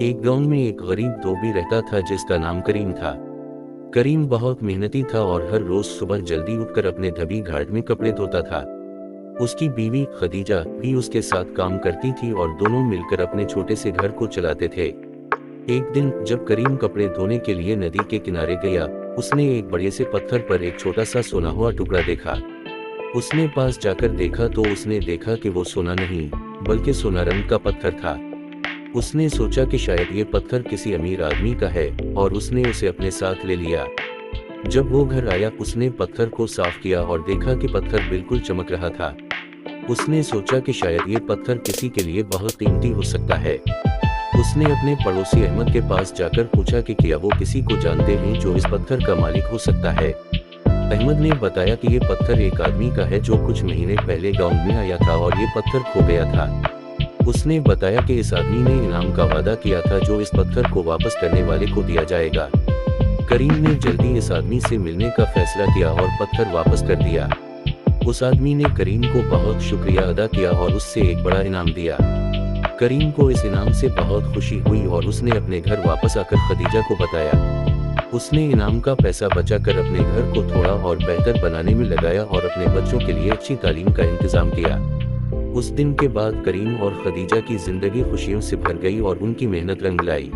एक गांव में एक गरीब धोबी रहता था जिसका नाम करीम था। करीम बहुत मेहनती था और हर रोज सुबह जल्दी उठकर अपने धोबी घाट में कपड़े धोता था। उसकी बीवी खदीजा भी उसके साथ काम करती थी और दोनों मिलकर अपने छोटे से घर को चलाते थे। एक दिन जब करीम कपड़े धोने के लिए नदी के किनारे गया, उसने एक बड़े से पत्थर पर एक छोटा सा सोना हुआ टुकड़ा देखा। उसने पास जाकर देखा तो उसने देखा कि वो सोना नहीं, बल्कि सोना रंग का पत्थर था। उसने सोचा कि शायद ये पत्थर किसी अमीर आदमी का है और उसने उसे अपने साथ ले लिया। जब वो घर आया, उसने पत्थर को साफ किया और देखा कि पत्थर बिल्कुल चमक रहा था। उसने सोचा कि शायद ये पत्थर किसी के लिए बहुत कीमती हो सकता है। उसने अपने पड़ोसी अहमद के पास जाकर पूछा कि क्या वो किसी को जानते हैं जो इस पत्थर का मालिक हो सकता है। अहमद ने बताया कि ये पत्थर एक आदमी का है जो कुछ महीने पहले गांव में आया था और ये पत्थर खो गया था। उसने बताया कि इस आदमी ने इनाम का वादा किया था जो इस पत्थर को वापस करने वाले को दिया जाएगा। करीम ने जल्दी इस आदमी से मिलने का फैसला किया और पत्थर वापस कर दिया। उस आदमी ने करीम को बहुत शुक्रिया अदा किया और उससे एक बड़ा इनाम दिया। करीम को इस इनाम से बहुत खुशी हुई और उसने अपने घर वापस आकर खदीजा को बताया। उसने इनाम का पैसा बचाकर अपने घर को थोड़ा और बेहतर बनाने में लगाया और अपने बच्चों के लिए अच्छी तालीम का इंतजाम किया। उस दिन के बाद करीम और खदीजा की जिंदगी खुशियों से भर गई और उनकी मेहनत रंग लाई।